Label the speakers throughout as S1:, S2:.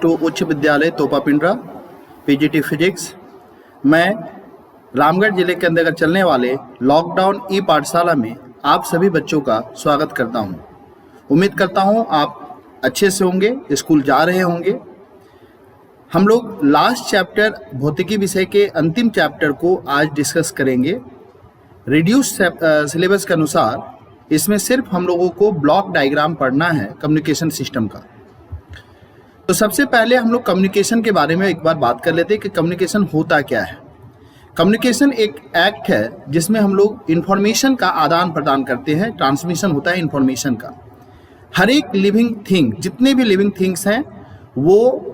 S1: +2 उच्च विद्यालय तोपापिंडरा PGT physics. मैं रामगढ़ जिले के अंतर्गत चलने वाले लॉकडाउन ई पाठशाला में आप सभी बच्चों का स्वागत करता हूं। उम्मीद करता हूं आप अच्छे से होंगे, स्कूल जा रहे होंगे। हम लोग लास्ट चैप्टर भौतिकी विषय के अंतिम चैप्टर को आज डिस्कस करेंगे। रिड्यूस सिलेबस के अनुसार इसमें सिर्फ हम लोगों को ब्लॉक डायग्राम पढ़ना है कम्युनिकेशन सिस्टम का। तो सबसे पहले हम लोग कम्युनिकेशन के बारे में एक बार बात कर लेते हैं कि कम्युनिकेशन होता क्या है। कम्युनिकेशन एक एक्ट है जिसमें हम लोग इंफॉर्मेशन का आदान प्रदान करते हैं, ट्रांसमिशन होता है इंफॉर्मेशन का। हर एक लिविंग थिंग, जितने भी लिविंग थिंग्स हैं वो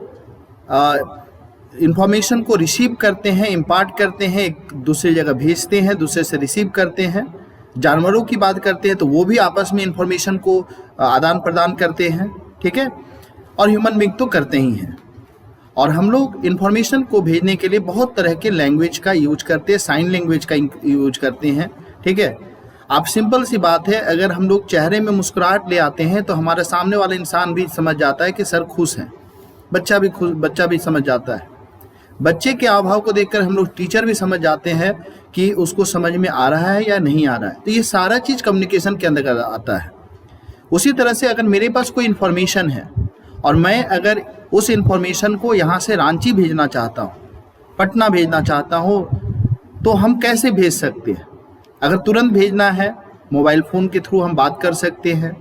S1: इंफॉर्मेशन को रिसीव करते हैं, इम्पार्ट करते हैं, एक दूसरी जगह भेजते हैं, दूसरे से रिसीव करते हैं। जानवरों की बात करते हैं तो वो भी आपस में इंफॉर्मेशन को आदान प्रदान करते हैं, ठीक है। और ह्यूमन बीइंग तो करते ही हैं। और हम लोग इंफॉर्मेशन को भेजने के लिए बहुत तरह के लैंग्वेज का यूज करते हैं, साइन लैंग्वेज का यूज करते हैं, ठीक है। आप सिंपल सी बात है, अगर हम लोग चेहरे में मुस्कुराहट ले आते हैं तो हमारे सामने वाला इंसान भी समझ जाता है कि सर खुश हैं। बच्चा भी समझ जाता है। बच्चे के हाव को देखकर हम लोग टीचर भी समझ जाते हैं कि उसको समझ में आ रहा है या नहीं आ रहा है। तो ये सारा चीज़ कम्युनिकेशन के अंदर आता है। उसी तरह से अगर मेरे पास कोई इन्फॉर्मेशन है और मैं अगर उस इन्फॉर्मेशन को यहाँ से रांची भेजना चाहता हूँ, पटना भेजना चाहता हूँ, तो हम कैसे भेज सकते हैं? अगर तुरंत भेजना है, मोबाइल फ़ोन के थ्रू हम बात कर सकते हैं,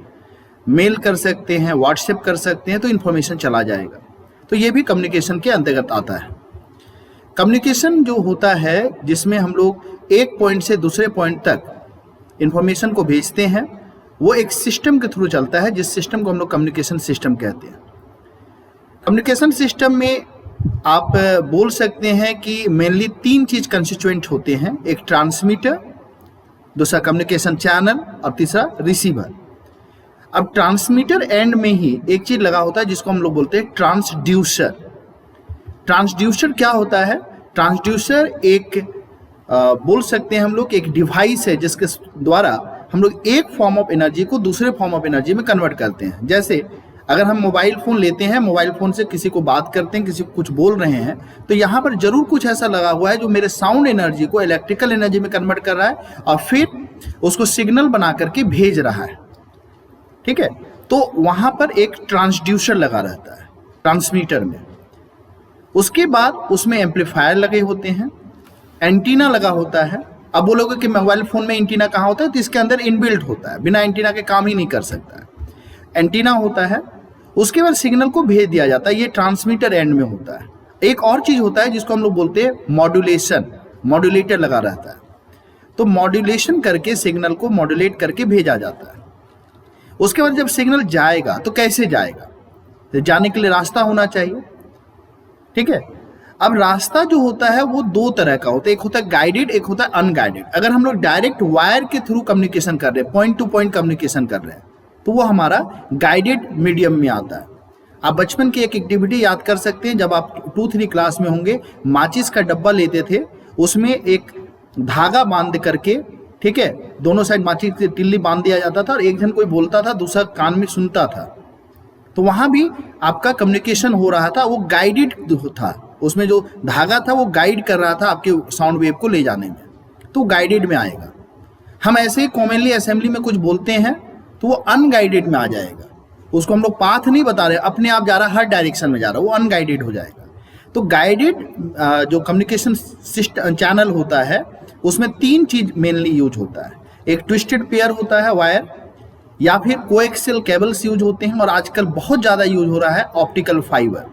S1: मेल कर सकते हैं, व्हाट्सएप कर सकते हैं, तो इन्फॉर्मेशन चला जाएगा। तो ये भी कम्युनिकेशन के अंतर्गत आता है। कम्युनिकेशन जो होता है जिसमें हम लोग एक पॉइंट से दूसरे पॉइंट तक इंफॉर्मेशन को भेजते हैं, वो एक सिस्टम के थ्रू चलता है, जिस सिस्टम को हम लोग कम्युनिकेशन सिस्टम कहते हैं। कम्युनिकेशन सिस्टम में आप बोल सकते हैं कि मेनली 3 चीज़ कंस्टिट्यूएंट होते हैं। एक ट्रांसमीटर, दूसरा कम्युनिकेशन चैनल और तीसरा रिसीवर। अब ट्रांसमीटर एंड में ही एक चीज़ लगा होता है जिसको हम लोग बोलते हैं ट्रांसड्यूसर। ट्रांसड्यूसर क्या होता है? ट्रांसड्यूसर एक बोल सकते हैं हम लोग एक डिवाइस है जिसके द्वारा हम लोग एक फॉर्म ऑफ एनर्जी को दूसरे फॉर्म ऑफ एनर्जी में कन्वर्ट करते हैं। जैसे अगर हम मोबाइल फ़ोन लेते हैं, मोबाइल फ़ोन से किसी को बात करते हैं, किसी को कुछ बोल रहे हैं, तो यहाँ पर जरूर कुछ ऐसा लगा हुआ है जो मेरे साउंड एनर्जी को इलेक्ट्रिकल एनर्जी में कन्वर्ट कर रहा है और फिर उसको सिग्नल बना करके भेज रहा है, ठीक है। तो वहाँ पर एक ट्रांसड्यूसर लगा रहता है ट्रांसमीटर में। उसके बाद उसमें एम्पलीफायर लगे होते हैं, एंटीना लगा होता है। अब बोलोगे कि मोबाइल फ़ोन में एंटीना कहाँ होता है? तो इसके अंदर इनबिल्ट होता है, बिना एंटीना के काम ही नहीं कर सकता है। एंटीना होता है, उसके बाद सिग्नल को भेज दिया जाता है, ये ट्रांसमीटर एंड में होता है। एक और चीज़ होता है जिसको हम लोग बोलते हैं मॉड्यूलेशन, मॉड्यूलेटर लगा रहता है। तो मॉड्यूलेशन करके सिग्नल को मॉड्यूलेट करके भेजा जाता है। उसके बाद जब सिग्नल जाएगा तो कैसे जाएगा? तो जाने के लिए रास्ता होना चाहिए, ठीक है। अब रास्ता जो होता है वो 2 तरह का होता है, एक होता है गाइडेड, एक होता है अनगाइडेड। अगर हम लोग डायरेक्ट वायर के थ्रू कम्युनिकेशन कर रहे हैं, पॉइंट टू पॉइंट कम्युनिकेशन कर रहे हैं, तो वो हमारा गाइडेड मीडियम में आता है। आप बचपन की एक एक्टिविटी याद कर सकते हैं, जब आप 2-3 क्लास में होंगे, माचिस का डब्बा लेते थे, उसमें एक धागा बांध करके, ठीक है, दोनों साइड माचिस की तिल्ली बांध दिया जाता था और एक जन कोई बोलता था, दूसरा कान में सुनता था। तो वहाँ भी आपका कम्युनिकेशन हो रहा था, वो गाइडेड था। उसमें जो धागा था वो गाइड कर रहा था आपके साउंड वेव को ले जाने में, तो गाइडेड में आएगा। हम ऐसे ही कॉमनली असेंबली में कुछ बोलते हैं तो वो अनगाइडेड में आ जाएगा। उसको हम लोग पाथ नहीं बता रहे, अपने आप जा रहा है, हर डायरेक्शन में जा रहा है, वो अनगाइडेड हो जाएगा। तो गाइडेड जो कम्युनिकेशन सिस्टम चैनल होता है उसमें 3 चीज़ मेनली यूज होता है। एक ट्विस्टेड पेयर होता है वायर, या फिर कोएक्सियल केबल्स यूज होते हैं, और आजकल बहुत ज़्यादा यूज हो रहा है ऑप्टिकल फाइबर।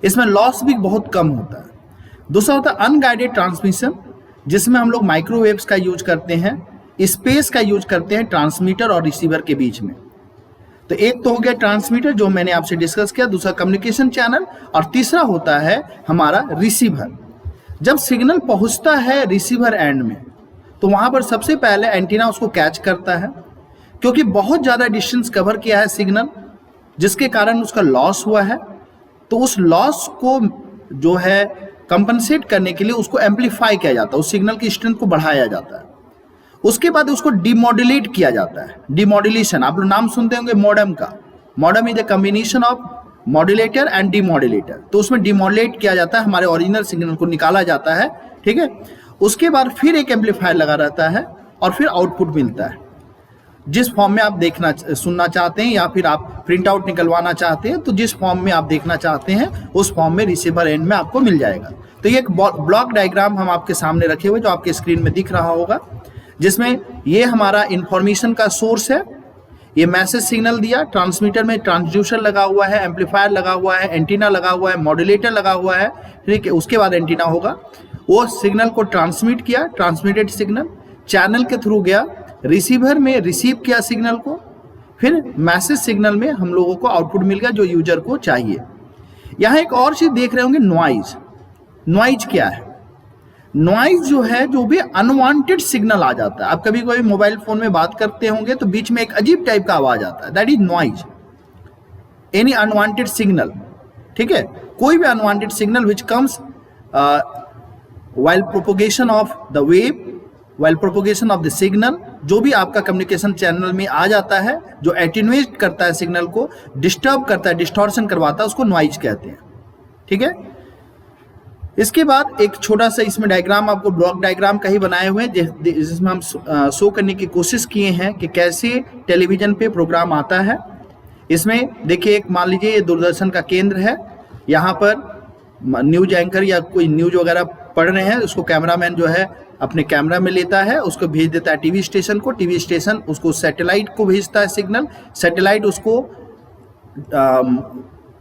S1: इसमें लॉस भी बहुत कम होता है। दूसरा होता है अनगाइडेड ट्रांसमिशन, जिसमें हम लोग माइक्रोवेव्स का यूज करते हैं, स्पेस का यूज करते हैं ट्रांसमीटर और रिसीवर के बीच में। तो एक तो हो गया ट्रांसमीटर जो मैंने आपसे डिस्कस किया, दूसरा कम्युनिकेशन चैनल, और तीसरा होता है हमारा रिसीवर। जब सिग्नल पहुंचता है रिसीवर एंड में तो वहां पर सबसे पहले एंटीना उसको कैच करता है, क्योंकि बहुत ज़्यादा डिस्टेंस कवर किया है सिग्नल, जिसके कारण उसका लॉस हुआ है। तो उस लॉस को जो है कंपनसेट करने के लिए उसको एम्पलीफाई किया जाता है, उस सिग्नल की स्ट्रेंथ को बढ़ाया जाता है। उसके बाद उसको डिमॉड्यूलेट किया जाता है। डिमॉड्यूलेशन आप लोग नाम सुनते होंगे मॉडेम का। Modem is a combination of modulator and demodulator. तो उसमें डीमॉड्यूलेट किया जाता है, हमारे ओरिजिनल सिग्नल को निकाला जाता है, ठीक है। उसके बाद फिर एक एम्पलीफायर लगा रहता है और फिर आउटपुट मिलता है। जिस फॉर्म में आप देखना सुनना चाहते हैं या फिर आप प्रिंट आउट निकलवाना चाहते हैं, तो जिस फॉर्म में आप देखना चाहते हैं उस फॉर्म में रिसीवर एंड में आपको मिल जाएगा। तो ये एक ब्लॉक डायग्राम हम आपके सामने रखे हुए जो आपके स्क्रीन में दिख रहा होगा, जिसमें ये हमारा इंफॉर्मेशन का सोर्स है। ये मैसेज सिग्नल दिया, ट्रांसमीटर में ट्रांसड्यूसर लगा हुआ है, एम्पलीफायर लगा हुआ है, एंटीना लगा हुआ है, मॉड्यूलेटर लगा हुआ है, ठीक है। उसके बाद एंटीना होगा, वो सिग्नल को ट्रांसमिट किया, ट्रांसमिटेड सिग्नल चैनल के थ्रू गया, रिसीवर में रिसीव किया सिग्नल को, फिर मैसेज सिग्नल में हम लोगों को आउटपुट मिल गया जो यूजर को चाहिए। यहाँ एक और चीज देख रहे होंगे, नॉइज। नॉइज क्या है? नॉइज जो है, जो भी अनवांटेड सिग्नल आ जाता है, आप कभी कोई मोबाइल फोन में बात करते होंगे तो बीच में एक अजीब टाइप का आवाज आता है, that is noise, any unwanted signal, ठीक है। कोई भी unwanted signal which comes while propagation of the wave, while propagation of the signal, जो भी आपका कम्युनिकेशन चैनल में आ जाता है, जो एटेन्यूएट करता है सिग्नल को, डिस्टर्ब करता है, डिस्टॉर्शन करवाता है, उसको नॉइज कहते हैं, ठीक है। इसके बाद एक छोटा सा इसमें डायग्राम आपको ब्लॉक डायग्राम का ही बनाए हुए हैं, जिसमें हम शो करने की कोशिश किए हैं कि कैसे टेलीविजन पे प्रोग्राम आता है। इसमें देखिए, एक मान लीजिए ये दूरदर्शन का केंद्र है, यहाँ पर न्यूज एंकर या कोई न्यूज वगैरह पढ़ रहे हैं, उसको कैमरामैन जो है अपने कैमरा में लेता है, उसको भेज देता है टीवी स्टेशन को, टीवी स्टेशन उसको सैटेलाइट को भेजता है सिग्नल, सैटेलाइट उसको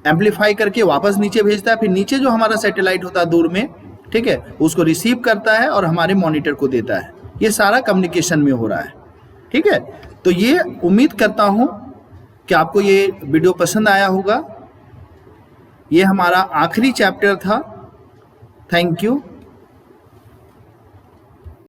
S1: एम्पलीफाई करके वापस नीचे भेजता है, फिर नीचे जो हमारा सैटेलाइट होता है दूर में, ठीक है, उसको रिसीव करता है और हमारे मॉनिटर को देता है। ये सारा कम्युनिकेशन में हो रहा है, ठीक है। तो ये उम्मीद करता हूँ कि आपको ये वीडियो पसंद आया होगा। ये हमारा आखिरी चैप्टर था। Thank you.